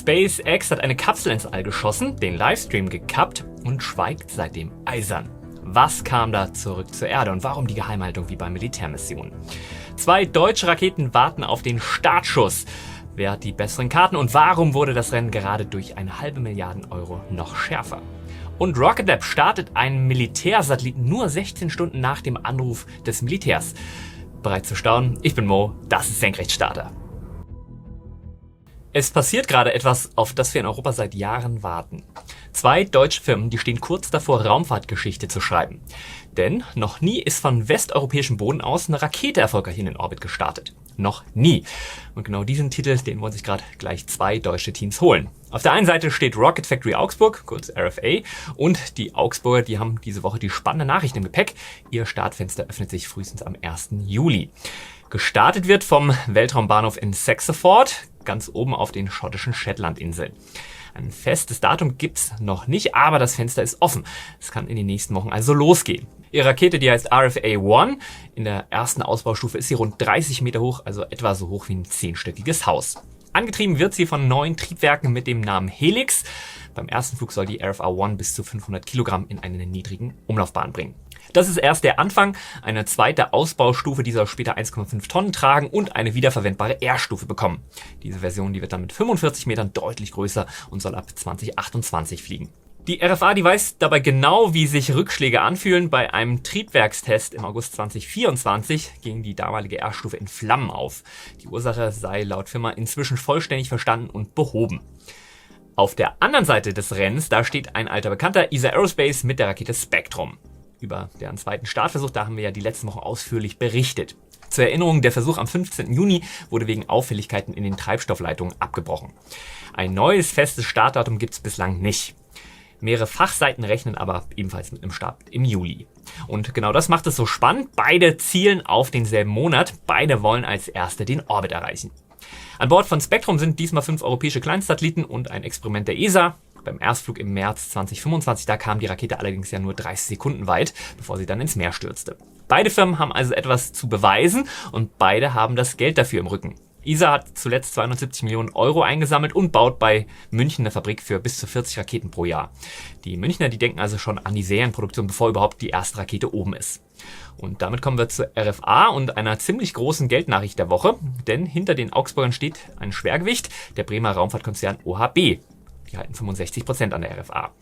SpaceX hat eine Kapsel ins All geschossen, den Livestream gekappt und schweigt seitdem eisern. Was kam da zurück zur Erde und warum die Geheimhaltung wie bei Militärmissionen? 2 deutsche Raketen warten auf den Startschuss. Wer hat die besseren Karten und warum wurde das Rennen gerade durch eine halbe Milliarde Euro noch schärfer? Und Rocket Lab startet einen Militärsatelliten nur 16 Stunden nach dem Anruf des Militärs. Bereit zu staunen? Ich bin Mo, das ist Senkrechtstarter. Es passiert gerade etwas, auf das wir in Europa seit Jahren warten. 2 deutsche Firmen, die stehen kurz davor, Raumfahrtgeschichte zu schreiben. Denn noch nie ist von westeuropäischem Boden aus eine Rakete erfolgreich in den Orbit gestartet. Noch nie. Und genau diesen Titel, den wollen sich gerade gleich 2 deutsche Teams holen. Auf der einen Seite steht Rocket Factory Augsburg, kurz RFA, und die Augsburger, die haben diese Woche die spannende Nachricht im Gepäck. Ihr Startfenster öffnet sich frühestens am 1. Juli. Gestartet wird vom Weltraumbahnhof in Saxeford, ganz oben auf den schottischen Shetlandinseln. Ein festes Datum gibt's noch nicht, aber das Fenster ist offen. Es kann in den nächsten Wochen also losgehen. Ihre Rakete, die heißt RFA-1. In der ersten Ausbaustufe ist sie rund 30 Meter hoch, also etwa so hoch wie ein 10-stöckiges Haus. Angetrieben wird sie von 9 Triebwerken mit dem Namen Helix. Beim ersten Flug soll die RFA-1 bis zu 500 Kilogramm in eine niedrigen Umlaufbahn bringen. Das ist erst der Anfang. Eine zweite Ausbaustufe, die soll später 1,5 Tonnen tragen und eine wiederverwendbare R-Stufe bekommen. Diese Version, die wird dann mit 45 Metern deutlich größer und soll ab 2028 fliegen. Die RFA, die weiß dabei genau, wie sich Rückschläge anfühlen. Bei einem Triebwerkstest im August 2024 ging die damalige R-Stufe in Flammen auf. Die Ursache sei laut Firma inzwischen vollständig verstanden und behoben. Auf der anderen Seite des Rennens, da steht ein alter Bekannter, ESA Aerospace mit der Rakete Spectrum. Über deren zweiten Startversuch, da haben wir ja die letzten Wochen ausführlich berichtet. Zur Erinnerung, der Versuch am 15. Juni wurde wegen Auffälligkeiten in den Treibstoffleitungen abgebrochen. Ein neues festes Startdatum gibt es bislang nicht. Mehrere Fachseiten rechnen aber ebenfalls mit einem Start im Juli. Und genau das macht es so spannend. Beide zielen auf denselben Monat. Beide wollen als Erste den Orbit erreichen. An Bord von Spectrum sind diesmal 5 europäische Kleinstsatelliten und ein Experiment der ESA. Beim Erstflug im März 2025, da kam die Rakete allerdings ja nur 30 Sekunden weit, bevor sie dann ins Meer stürzte. Beide Firmen haben also etwas zu beweisen und beide haben das Geld dafür im Rücken. ESA hat zuletzt 270 Millionen Euro eingesammelt und baut bei München eine Fabrik für bis zu 40 Raketen pro Jahr. Die Münchner, die denken also schon an die Serienproduktion, bevor überhaupt die erste Rakete oben ist. Und damit kommen wir zur RFA und einer ziemlich großen Geldnachricht der Woche, denn hinter den Augsburgern steht ein Schwergewicht, der Bremer Raumfahrtkonzern OHB. Die halten 65% an der RFA.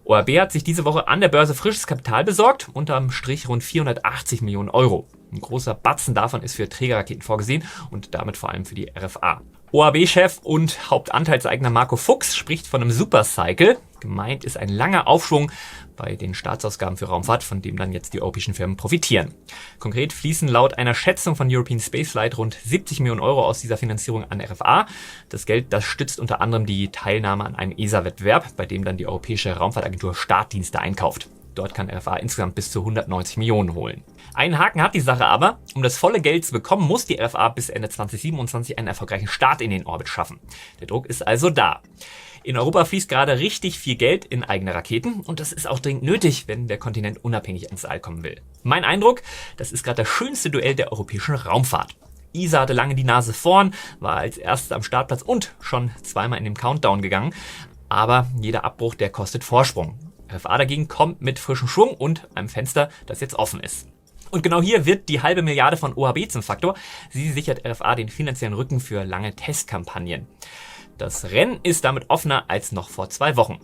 OHB hat sich diese Woche an der Börse frisches Kapital besorgt, unterm Strich rund 480 Millionen Euro. Ein großer Batzen davon ist für Trägerraketen vorgesehen und damit vor allem für die RFA. OHB-Chef und Hauptanteilseigner Marco Fuchs spricht von einem Supercycle. Gemeint ist ein langer Aufschwung bei den Staatsausgaben für Raumfahrt, von dem dann jetzt die europäischen Firmen profitieren. Konkret fließen laut einer Schätzung von European Spaceflight rund 70 Millionen Euro aus dieser Finanzierung an RFA. Das Geld, das stützt unter anderem die Teilnahme an einem ESA-Wettbewerb, bei dem dann die Europäische Raumfahrtagentur Startdienste einkauft. Dort kann RFA insgesamt bis zu 190 Millionen holen. Einen Haken hat die Sache aber. Um das volle Geld zu bekommen, muss die RFA bis Ende 2027 einen erfolgreichen Start in den Orbit schaffen. Der Druck ist also da. In Europa fließt gerade richtig viel Geld in eigene Raketen und das ist auch dringend nötig, wenn der Kontinent unabhängig ins All kommen will. Mein Eindruck, das ist gerade das schönste Duell der europäischen Raumfahrt. ESA hatte lange die Nase vorn, war als erstes am Startplatz und schon zweimal in den Countdown gegangen. Aber jeder Abbruch, der kostet Vorsprung. RFA dagegen kommt mit frischem Schwung und einem Fenster, das jetzt offen ist. Und genau hier wird die halbe Milliarde von OHB zum Faktor. Sie sichert RFA den finanziellen Rücken für lange Testkampagnen. Das Rennen ist damit offener als noch vor 2 Wochen.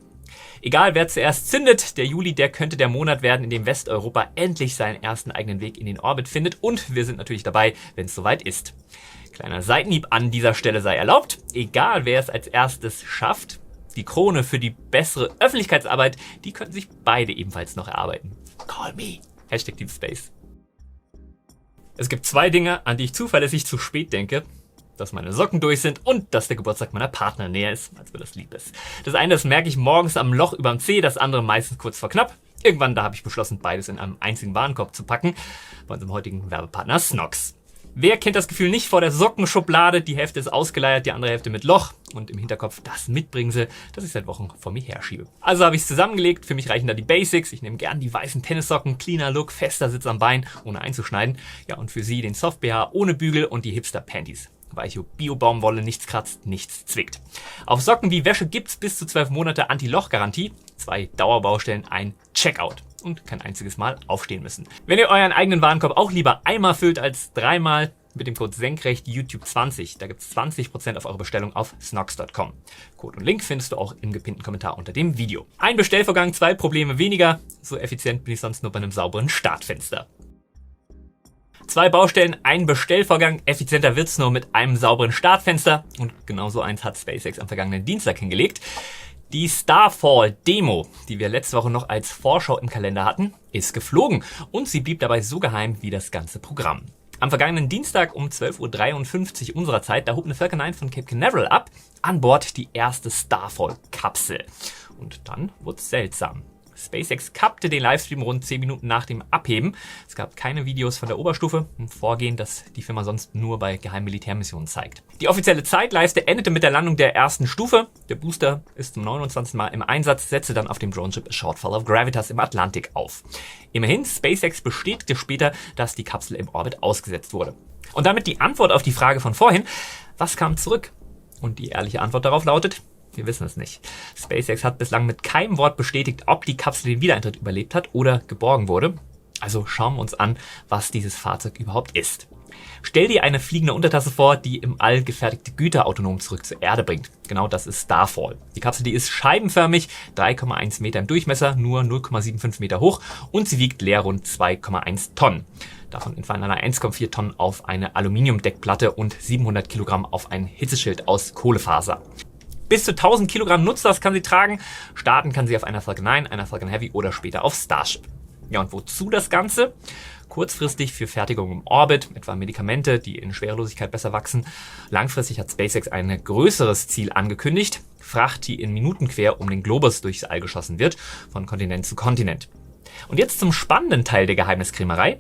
Egal wer zuerst zündet, der Juli, der könnte der Monat werden, in dem Westeuropa endlich seinen ersten eigenen Weg in den Orbit findet. Und wir sind natürlich dabei, wenn es soweit ist. Kleiner Seitenhieb an dieser Stelle sei erlaubt. Egal wer es als erstes schafft, die Krone für die bessere Öffentlichkeitsarbeit, die könnten sich beide ebenfalls noch erarbeiten. Call me. #DeepSpace. Es gibt 2 Dinge, an die ich zuverlässig zu spät denke. Dass meine Socken durch sind und dass der Geburtstag meiner Partner näher ist, als mir das lieb ist. Das eine, das merke ich morgens am Loch überm Zeh, das andere meistens kurz vor knapp. Irgendwann, da habe ich beschlossen, beides in einem einzigen Warenkorb zu packen. Bei unserem heutigen Werbepartner Snox. Wer kennt das Gefühl nicht vor der Sockenschublade? Die Hälfte ist ausgeleiert, die andere Hälfte mit Loch. Und im Hinterkopf das Mitbringsel, das ich seit Wochen vor mir herschiebe. Also habe ich es zusammengelegt. Für mich reichen da die Basics. Ich nehme gern die weißen Tennissocken, cleaner Look, fester Sitz am Bein, ohne einzuschneiden. Ja, und für Sie den Soft-BH ohne Bügel und die Hipster-Panties. Weiche Bio-Baumwolle, nichts kratzt, nichts zwickt. Auf Socken wie Wäsche gibt's bis zu 12 Monate Anti-Loch-Garantie, 2 Dauerbaustellen, ein Checkout und kein einziges Mal aufstehen müssen. Wenn ihr euren eigenen Warenkorb auch lieber einmal füllt als dreimal, mit dem Code senkrecht YouTube20, da gibt's 20% auf eure Bestellung auf snox.com. Code und Link findest du auch im gepinnten Kommentar unter dem Video. Ein Bestellvorgang, 2 Probleme weniger, so effizient bin ich sonst nur bei einem sauberen Startfenster. 2 Baustellen, ein Bestellvorgang, effizienter wird's nur mit einem sauberen Startfenster und genauso eins hat SpaceX am vergangenen Dienstag hingelegt. Die Starfall-Demo, die wir letzte Woche noch als Vorschau im Kalender hatten, ist geflogen und sie blieb dabei so geheim wie das ganze Programm. Am vergangenen Dienstag um 12:53 Uhr unserer Zeit, da hob eine Falcon 9 von Cape Canaveral ab, an Bord die erste Starfall-Kapsel. Und dann wurde es seltsam. SpaceX kappte den Livestream rund 10 Minuten nach dem Abheben. Es gab keine Videos von der Oberstufe, ein Vorgehen, das die Firma sonst nur bei geheimen Militärmissionen zeigt. Die offizielle Zeitleiste endete mit der Landung der ersten Stufe. Der Booster ist zum 29. Mal im Einsatz, setzte dann auf dem Drohneship A Shortfall of Gravitas im Atlantik auf. Immerhin, SpaceX bestätigte später, dass die Kapsel im Orbit ausgesetzt wurde. Und damit die Antwort auf die Frage von vorhin, was kam zurück? Und die ehrliche Antwort darauf lautet: Wir wissen es nicht. SpaceX hat bislang mit keinem Wort bestätigt, ob die Kapsel den Wiedereintritt überlebt hat oder geborgen wurde. Also schauen wir uns an, was dieses Fahrzeug überhaupt ist. Stell dir eine fliegende Untertasse vor, die im All gefertigte Güter autonom zurück zur Erde bringt. Genau das ist Starfall. Die Kapsel, die ist scheibenförmig, 3,1 Meter im Durchmesser, nur 0,75 Meter hoch und sie wiegt leer rund 2,1 Tonnen. Davon entfallen 1,4 Tonnen auf eine Aluminiumdeckplatte und 700 Kilogramm auf ein Hitzeschild aus Kohlefaser. Bis zu 1000 Kilogramm Nutzlast kann sie tragen. Starten kann sie auf einer Falcon 9, einer Falcon Heavy oder später auf Starship. Ja, und wozu das Ganze? Kurzfristig für Fertigung im Orbit, etwa Medikamente, die in Schwerelosigkeit besser wachsen. Langfristig hat SpaceX ein größeres Ziel angekündigt. Fracht, die in Minuten quer um den Globus durchs All geschossen wird, von Kontinent zu Kontinent. Und jetzt zum spannenden Teil der Geheimniskrämerei.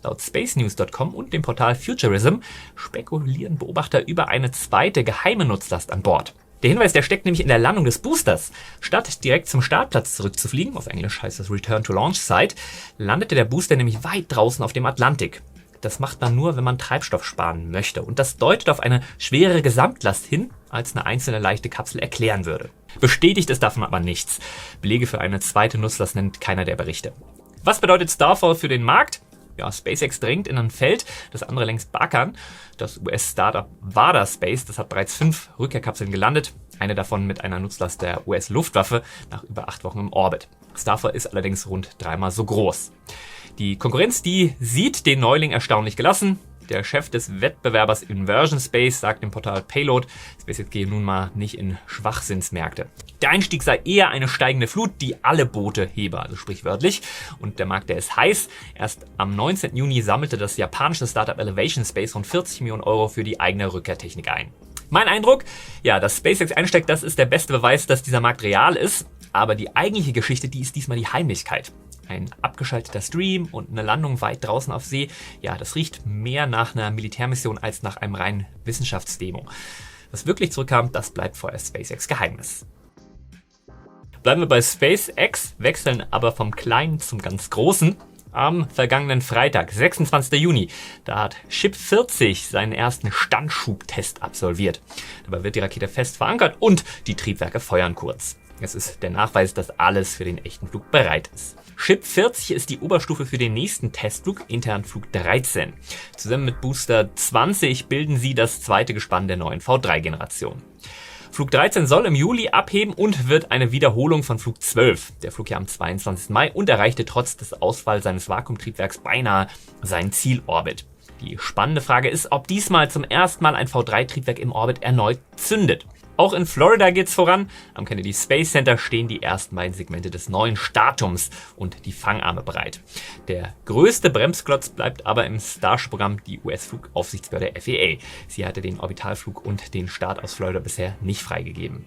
Laut spacenews.com und dem Portal Futurism spekulieren Beobachter über eine zweite geheime Nutzlast an Bord. Der Hinweis, der steckt nämlich in der Landung des Boosters. Statt direkt zum Startplatz zurückzufliegen, auf Englisch heißt das Return to Launch Site, landete der Booster nämlich weit draußen auf dem Atlantik. Das macht man nur, wenn man Treibstoff sparen möchte. Und das deutet auf eine schwerere Gesamtlast hin, als eine einzelne leichte Kapsel erklären würde. Bestätigt ist davon aber nichts. Belege für eine zweite Nutzlast nennt keiner der Berichte. Was bedeutet Starfall für den Markt? Ja, SpaceX drängt in ein Feld, das andere längst beackern. Das US-Startup Vada Space, das hat bereits 5 Rückkehrkapseln gelandet. Eine davon mit einer Nutzlast der US-Luftwaffe nach über 8 Wochen im Orbit. Starfall ist allerdings rund 3-mal so groß. Die Konkurrenz, die sieht den Neuling erstaunlich gelassen. Der Chef des Wettbewerbers Inversion Space sagt im Portal Payload, SpaceX gehe nun mal nicht in Schwachsinnsmärkte. Der Einstieg sei eher eine steigende Flut, die alle Boote hebe, also sprichwörtlich. Und der Markt, der ist heiß. Erst am 19. Juni sammelte das japanische Startup Elevation Space rund 40 Millionen Euro für die eigene Rückkehrtechnik ein. Mein Eindruck? Ja, dass SpaceX einsteigt, das ist der beste Beweis, dass dieser Markt real ist. Aber die eigentliche Geschichte, die ist diesmal die Heimlichkeit. Ein abgeschalteter Stream und eine Landung weit draußen auf See, ja, das riecht mehr nach einer Militärmission als nach einem reinen Wissenschaftsdemo. Was wirklich zurückkam, das bleibt vorerst SpaceX Geheimnis. Bleiben wir bei SpaceX, wechseln aber vom Kleinen zum ganz Großen. Am vergangenen Freitag, 26. Juni, da hat Ship 40 seinen ersten Standschubtest absolviert. Dabei wird die Rakete fest verankert und die Triebwerke feuern kurz. Es ist der Nachweis, dass alles für den echten Flug bereit ist. Ship 40 ist die Oberstufe für den nächsten Testflug, intern Flug 13. Zusammen mit Booster 20 bilden sie das zweite Gespann der neuen V3-Generation. Flug 13 soll im Juli abheben und wird eine Wiederholung von Flug 12. Der flog ja am 22. Mai und erreichte trotz des Ausfalls seines Vakuumtriebwerks beinahe seinen Zielorbit. Die spannende Frage ist, ob diesmal zum ersten Mal ein V3-Triebwerk im Orbit erneut zündet. Auch in Florida geht's voran. Am Kennedy Space Center stehen die ersten beiden Segmente des neuen Statums und die Fangarme bereit. Der größte Bremsklotz bleibt aber im Starship-Programm die US-Flugaufsichtsbehörde FAA. Sie hatte den Orbitalflug und den Start aus Florida bisher nicht freigegeben.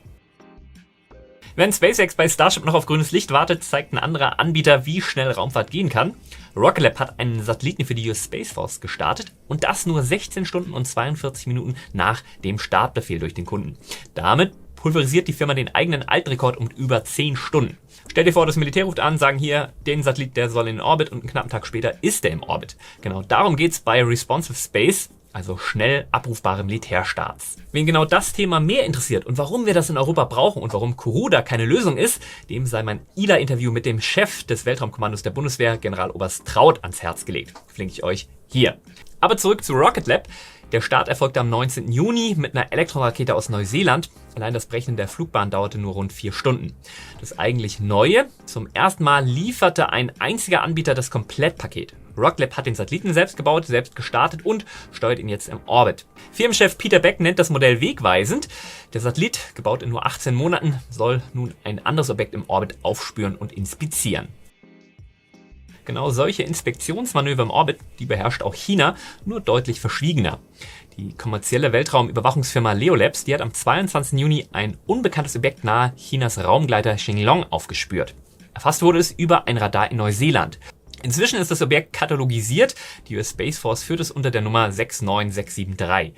Während SpaceX bei Starship noch auf grünes Licht wartet, zeigt ein anderer Anbieter, wie schnell Raumfahrt gehen kann. Rocket Lab hat einen Satelliten für die US Space Force gestartet und das nur 16 Stunden und 42 Minuten nach dem Startbefehl durch den Kunden. Damit pulverisiert die Firma den eigenen Altrekord um über 10 Stunden. Stell dir vor, das Militär ruft an, sagen hier, den Satellit, der soll in den Orbit und einen knappen Tag später ist er im Orbit. Genau darum geht's bei Responsive Space. also schnell abrufbare Militärstarts. Wen genau das Thema mehr interessiert und warum wir das in Europa brauchen und warum Kuruda keine Lösung ist, dem sei mein ILA-Interview mit dem Chef des Weltraumkommandos der Bundeswehr, Generaloberst Traut, ans Herz gelegt. Verlinke ich euch hier. Aber zurück zu Rocket Lab. Der Start erfolgte am 19. Juni mit einer Elektronrakete aus Neuseeland. Allein das Berechnen der Flugbahn dauerte nur rund 4 Stunden. Das eigentlich Neue: zum ersten Mal lieferte ein einziger Anbieter das Komplettpaket. Rocket Lab hat den Satelliten selbst gebaut, selbst gestartet und steuert ihn jetzt im Orbit. Firmenchef Peter Beck nennt das Modell wegweisend. Der Satellit, gebaut in nur 18 Monaten, soll nun ein anderes Objekt im Orbit aufspüren und inspizieren. Genau solche Inspektionsmanöver im Orbit, die beherrscht auch China, nur deutlich verschwiegener. Die kommerzielle Weltraumüberwachungsfirma Leolabs, die hat am 22. Juni ein unbekanntes Objekt nahe Chinas Raumgleiter Shenglong aufgespürt. Erfasst wurde es über ein Radar in Neuseeland. Inzwischen ist das Objekt katalogisiert. Die US Space Force führt es unter der Nummer 69673.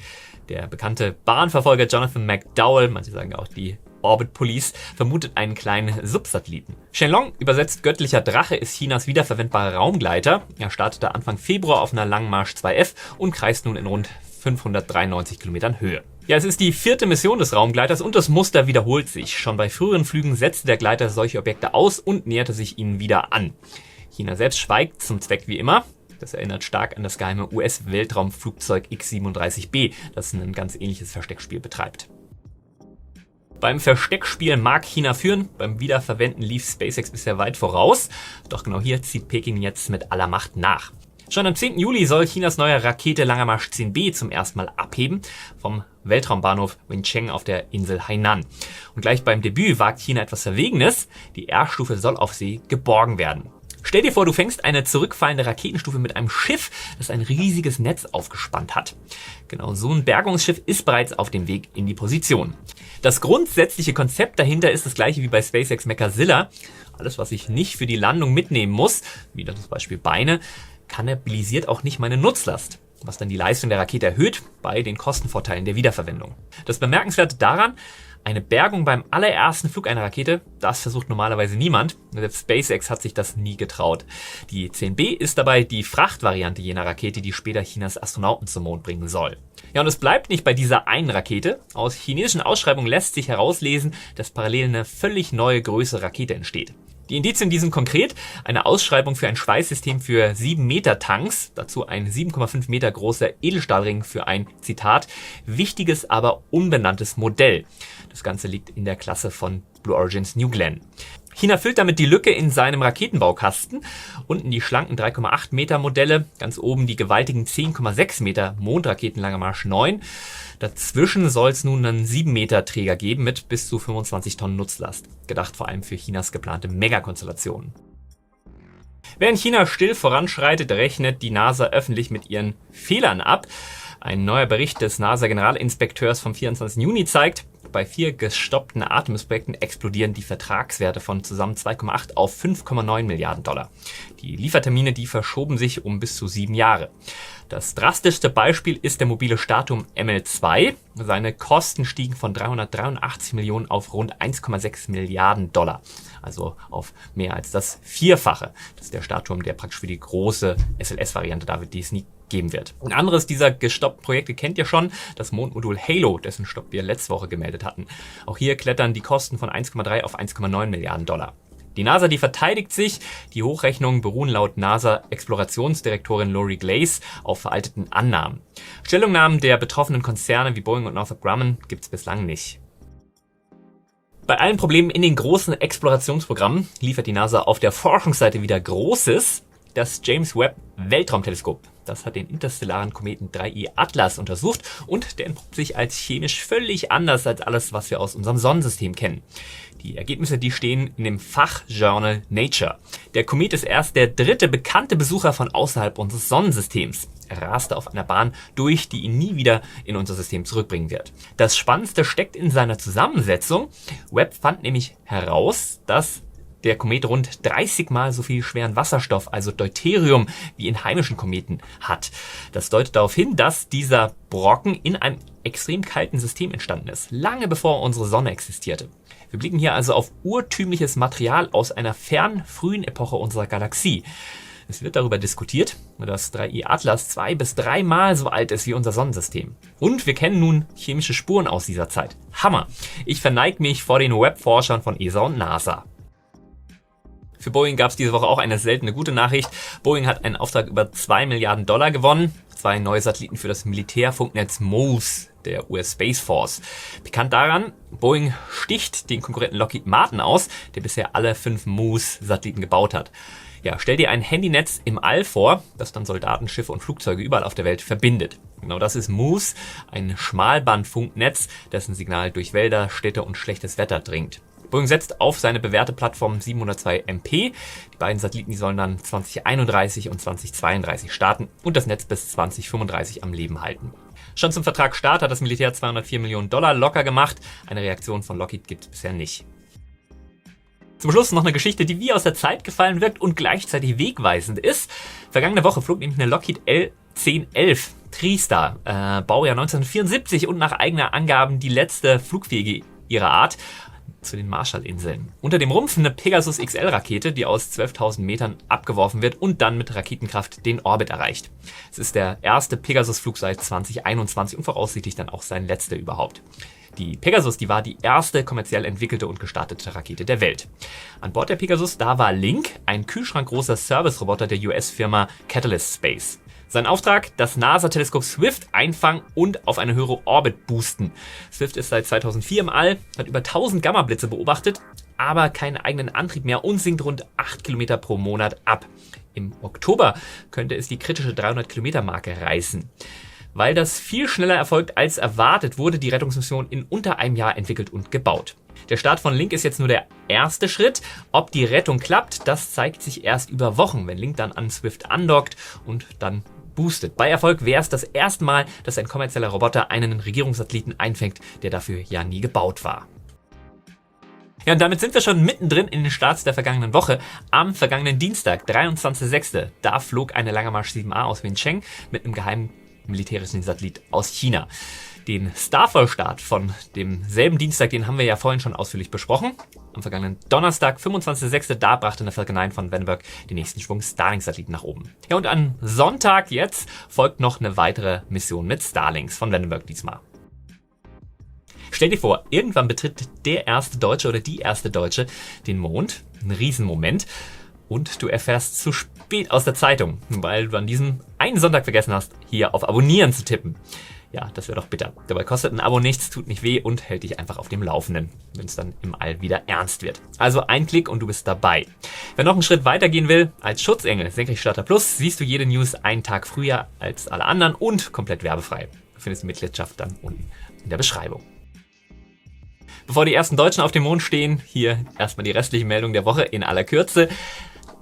Der bekannte Bahnverfolger Jonathan McDowell, manche sagen auch die Orbit Police, vermutet einen kleinen Subsatelliten. Shenlong, übersetzt göttlicher Drache, ist Chinas wiederverwendbarer Raumgleiter. Er startete Anfang Februar auf einer Langmarsch 2F und kreist nun in rund 593 Kilometern Höhe. Ja, es ist die 4. Mission des Raumgleiters und das Muster wiederholt sich. Schon bei früheren Flügen setzte der Gleiter solche Objekte aus und näherte sich ihnen wieder an. China selbst schweigt zum Zweck wie immer. Das erinnert stark an das geheime US-Weltraumflugzeug X-37B, das ein ganz ähnliches Versteckspiel betreibt. Beim Versteckspiel mag China führen, beim Wiederverwenden lief SpaceX bisher weit voraus. Doch genau hier zieht Peking jetzt mit aller Macht nach. Schon am 10. Juli soll Chinas neue Rakete Langer Marsch 10B zum ersten Mal abheben vom Weltraumbahnhof Wencheng auf der Insel Hainan. Und gleich beim Debüt wagt China etwas Verwegenes: die R-Stufe soll auf See geborgen werden. Stell dir vor, du fängst eine zurückfallende Raketenstufe mit einem Schiff, das ein riesiges Netz aufgespannt hat. Genau so ein Bergungsschiff ist bereits auf dem Weg in die Position. Das grundsätzliche Konzept dahinter ist das gleiche wie bei SpaceX Mechazilla. Alles, was ich nicht für die Landung mitnehmen muss, wie zum Beispiel Beine, kannibalisiert auch nicht meine Nutzlast, was dann die Leistung der Rakete erhöht bei den Kostenvorteilen der Wiederverwendung. Das Bemerkenswerte daran: eine Bergung beim allerersten Flug einer Rakete, das versucht normalerweise niemand. Selbst SpaceX hat sich das nie getraut. Die 10B ist dabei die Frachtvariante jener Rakete, die später Chinas Astronauten zum Mond bringen soll. Ja, und es bleibt nicht bei dieser einen Rakete. Aus chinesischen Ausschreibungen lässt sich herauslesen, dass parallel eine völlig neue, größere Rakete entsteht. Die Indizien, die sind konkret: eine Ausschreibung für ein Schweißsystem für 7 Meter Tanks, dazu ein 7,5 Meter großer Edelstahlring für ein, Zitat, wichtiges, aber unbenanntes Modell. Das Ganze liegt in der Klasse von Blue Origin's New Glenn. China füllt damit die Lücke in seinem Raketenbaukasten. Unten die schlanken 3,8 Meter Modelle, ganz oben die gewaltigen 10,6 Meter Mondraketen Langer Marsch 9. Dazwischen soll es nun einen 7 Meter Träger geben mit bis zu 25 Tonnen Nutzlast. Gedacht vor allem für Chinas geplante Megakonstellationen. Während China still voranschreitet, rechnet die NASA öffentlich mit ihren Fehlern ab. Ein neuer Bericht des NASA-Generalinspekteurs vom 24. Juni zeigt, bei 4 gestoppten Artemis-Projekten explodieren die Vertragswerte von zusammen 2,8 auf 5,9 Milliarden $. Die Liefertermine, die verschoben sich um bis zu 7 Jahre. Das drastischste Beispiel ist der mobile Startturm ML2. Seine Kosten stiegen von 383 Millionen auf rund 1,6 Milliarden $. Also auf mehr als das Vierfache. Das ist der Startturm, der praktisch für die große SLS-Variante da wird, die es nie geben wird. Ein anderes dieser gestoppten Projekte kennt ihr schon, das Mondmodul Halo, dessen Stopp wir letzte Woche gemeldet hatten. Auch hier klettern die Kosten von 1,3 auf 1,9 Milliarden $. Die NASA, die verteidigt sich. Die Hochrechnungen beruhen laut NASA-Explorationsdirektorin Lori Glaze auf veralteten Annahmen. Stellungnahmen der betroffenen Konzerne wie Boeing und Northrop Grumman gibt es bislang nicht. Bei allen Problemen in den großen Explorationsprogrammen liefert die NASA auf der Forschungsseite wieder Großes. Das James Webb Weltraumteleskop, das hat den interstellaren Kometen 3I Atlas untersucht und der entpuppt sich als chemisch völlig anders als alles, was wir aus unserem Sonnensystem kennen. Die Ergebnisse, die stehen in dem Fachjournal Nature. Der Komet ist erst der 3. bekannte Besucher von außerhalb unseres Sonnensystems. Er raste auf einer Bahn durch, die ihn nie wieder in unser System zurückbringen wird. Das Spannendste steckt in seiner Zusammensetzung. Webb fand nämlich heraus, dass der Komet rund 30 Mal so viel schweren Wasserstoff, also Deuterium, wie in heimischen Kometen hat. Das deutet darauf hin, dass dieser Brocken in einem extrem kalten System entstanden ist, lange bevor unsere Sonne existierte. Wir blicken hier also auf urtümliches Material aus einer fernen, frühen Epoche unserer Galaxie. Es wird darüber diskutiert, dass 3I Atlas 2 bis 3 Mal so alt ist wie unser Sonnensystem. Und wir kennen nun chemische Spuren aus dieser Zeit. Hammer! Ich verneige mich vor den Webforschern von ESA und NASA. Für Boeing gab es diese Woche auch eine seltene gute Nachricht. Boeing hat einen Auftrag über $2 Milliarden gewonnen. 2 neue Satelliten für das Militärfunknetz MOSS der US Space Force. Bekannt daran, Boeing sticht den Konkurrenten Lockheed Martin aus, der bisher alle 5 MOSS-Satelliten gebaut hat. Ja, stell dir ein Handynetz im All vor, das dann Soldaten, Schiffe und Flugzeuge überall auf der Welt verbindet. Genau das ist MOSS, ein Schmalbandfunknetz, dessen Signal durch Wälder, Städte und schlechtes Wetter dringt. Boeing setzt auf seine bewährte Plattform 702 MP. Die beiden Satelliten sollen dann 2031 und 2032 starten und das Netz bis 2035 am Leben halten. Schon zum Vertragsstart hat das Militär $204 Millionen locker gemacht. Eine Reaktion von Lockheed gibt es bisher nicht. Zum Schluss noch eine Geschichte, die wie aus der Zeit gefallen wirkt und gleichzeitig wegweisend ist. Vergangene Woche flog nämlich eine Lockheed L-1011 TriStar, Baujahr 1974 und nach eigener Angaben die letzte flugfähige ihrer Art, zu den Marshallinseln. Unter dem Rumpf eine Pegasus XL-Rakete, die aus 12.000 Metern abgeworfen wird und dann mit Raketenkraft den Orbit erreicht. Es ist der erste Pegasus-Flug seit 2021 und voraussichtlich dann auch sein letzter überhaupt. Die Pegasus, die war die erste kommerziell entwickelte und gestartete Rakete der Welt. An Bord der Pegasus, da war Link, ein kühlschrankgroßer Service-Roboter der US-Firma Catalyst Space. Sein Auftrag, das NASA-Teleskop Swift einfangen und auf eine höhere Orbit boosten. Swift ist seit 2004 im All, hat über 1000 Gamma-Blitze beobachtet, aber keinen eigenen Antrieb mehr und sinkt rund 8 Kilometer pro Monat ab. Im Oktober könnte es die kritische 300-Kilometer-Marke reißen. Weil das viel schneller erfolgt als erwartet, wurde die Rettungsmission in unter einem Jahr entwickelt und gebaut. Der Start von Link ist jetzt nur der erste Schritt. Ob die Rettung klappt, das zeigt sich erst über Wochen, wenn Link dann an Swift andockt und dann boostet. Bei Erfolg wäre es das erste Mal, dass ein kommerzieller Roboter einen Regierungssatelliten einfängt, der dafür ja nie gebaut war. Ja, und damit sind wir schon mittendrin in den Starts der vergangenen Woche. Am vergangenen Dienstag, 23.06., da flog eine Langemarsch 7A aus Wencheng mit einem geheimen militärischen Satellit aus China. Den Starfall-Start von demselben Dienstag, den haben wir ja vorhin schon ausführlich besprochen. Am vergangenen Donnerstag, 25.06., da brachte eine Falcon 9 von Vandenberg den nächsten Schwung Starlink-Satelliten nach oben. Ja, und am Sonntag jetzt folgt noch eine weitere Mission mit Starlinks von Vandenberg diesmal. Stell dir vor, irgendwann betritt der erste Deutsche oder die erste Deutsche den Mond. Ein Riesenmoment. Und du erfährst zu spät aus der Zeitung, weil du an diesem einen Sonntag vergessen hast, hier auf Abonnieren zu tippen. Ja, das wäre doch bitter. Dabei kostet ein Abo nichts, tut nicht weh und hält dich einfach auf dem Laufenden, wenn es dann im All wieder ernst wird. Also ein Klick und du bist dabei. Wer noch einen Schritt weiter gehen will, als Schutzengel Senkrechtstarter Plus siehst du jede News einen Tag früher als alle anderen und komplett werbefrei. Du findest die Mitgliedschaft dann unten in der Beschreibung. Bevor die ersten Deutschen auf dem Mond stehen, hier erstmal die restliche Meldung der Woche in aller Kürze.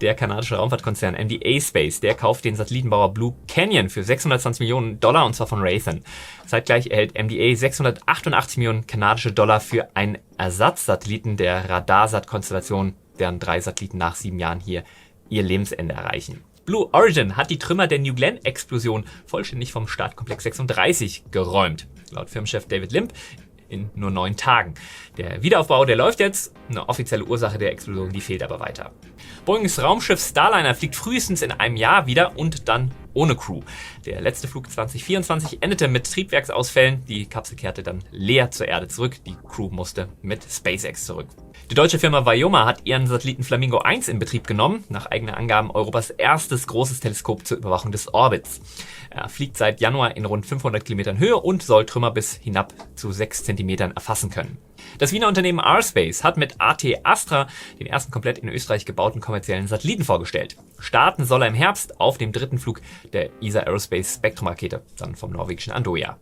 Der kanadische Raumfahrtkonzern MDA Space, der kauft den Satellitenbauer Blue Canyon für $620 Millionen und zwar von Raytheon. Zeitgleich erhält MDA 688 Millionen kanadische Dollar für einen Ersatzsatelliten der Radarsat-Konstellation, deren 3 Satelliten nach 7 Jahren hier ihr Lebensende erreichen. Blue Origin hat die Trümmer der New Glenn-Explosion vollständig vom Startkomplex 36 geräumt. Laut Firmenchef David Limp in nur 9 Tagen. Der Wiederaufbau, der läuft jetzt. Eine offizielle Ursache der Explosion, die fehlt aber weiter. Boeings Raumschiff Starliner fliegt frühestens in einem Jahr wieder und dann ohne Crew. Der letzte Flug 2024 endete mit Triebwerksausfällen. Die Kapsel kehrte dann leer zur Erde zurück. Die Crew musste mit SpaceX zurück. Die deutsche Firma Vaioma hat ihren Satelliten Flamingo 1 in Betrieb genommen. Nach eigenen Angaben Europas erstes großes Teleskop zur Überwachung des Orbits. Er fliegt seit Januar in rund 500 Kilometern Höhe und soll Trümmer bis hinab zu 6 Zentimetern erfassen können. Das Wiener Unternehmen R-Space hat mit AT Astra den ersten komplett in Österreich gebauten kommerziellen Satelliten vorgestellt. Starten soll er im Herbst auf dem 3. Flug der ESA Aerospace Spectrum-Rakete, dann vom norwegischen Andoja.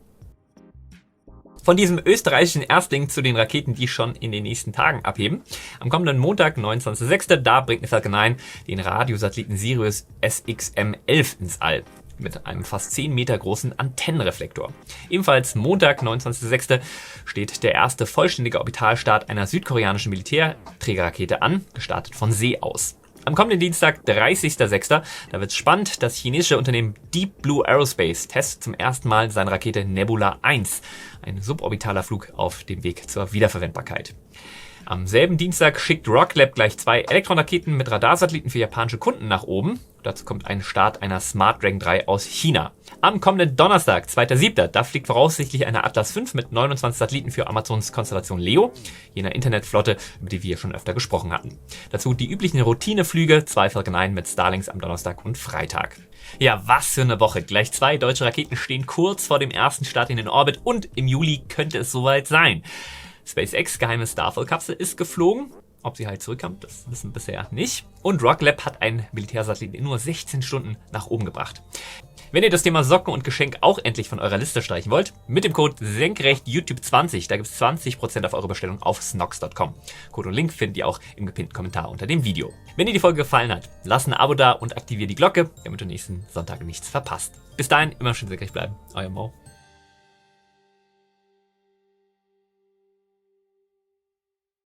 Von diesem österreichischen Erstling zu den Raketen, die schon in den nächsten Tagen abheben. Am kommenden Montag, 29.06., da bringt eine Falcon 9 den Radiosatelliten Sirius SXM-11 ins All. Mit einem fast 10 Meter großen Antennenreflektor. Ebenfalls Montag, 29.06., steht der erste vollständige Orbitalstart einer südkoreanischen Militärträgerrakete an, gestartet von See aus. Am kommenden Dienstag, 30.06., da wird es spannend, das chinesische Unternehmen Deep Blue Aerospace testet zum ersten Mal seine Rakete Nebula 1, ein suborbitaler Flug auf dem Weg zur Wiederverwendbarkeit. Am selben Dienstag schickt Rocket Lab gleich 2 Elektronraketen mit Radarsatelliten für japanische Kunden nach oben. Dazu kommt ein Start einer Smart Dragon 3 aus China. Am kommenden Donnerstag, 2.7., da fliegt voraussichtlich eine Atlas V mit 29 Satelliten für Amazons Konstellation Leo, jener Internetflotte, über die wir schon öfter gesprochen hatten. Dazu die üblichen Routineflüge, 2 Falcon 9 mit Starlinks am Donnerstag und Freitag. Ja, was für eine Woche. Gleich 2 deutsche Raketen stehen kurz vor dem ersten Start in den Orbit und im Juli könnte es soweit sein. SpaceX geheime Starfall-Kapsel ist geflogen. Ob sie halt zurückkam, das wissen wir bisher nicht. Und Rocket Lab hat einen Militärsatelliten in nur 16 Stunden nach oben gebracht. Wenn ihr das Thema Socken und Geschenk auch endlich von eurer Liste streichen wollt, mit dem Code SENKRECHTYOUTUBE20, da gibt es 20% auf eure Bestellung auf snox.com. Code und Link findet ihr auch im gepinnten Kommentar unter dem Video. Wenn dir die Folge gefallen hat, lasst ein Abo da und aktiviert die Glocke, damit du nächsten Sonntag nichts verpasst. Bis dahin, immer schön senkrecht bleiben. Euer Mo.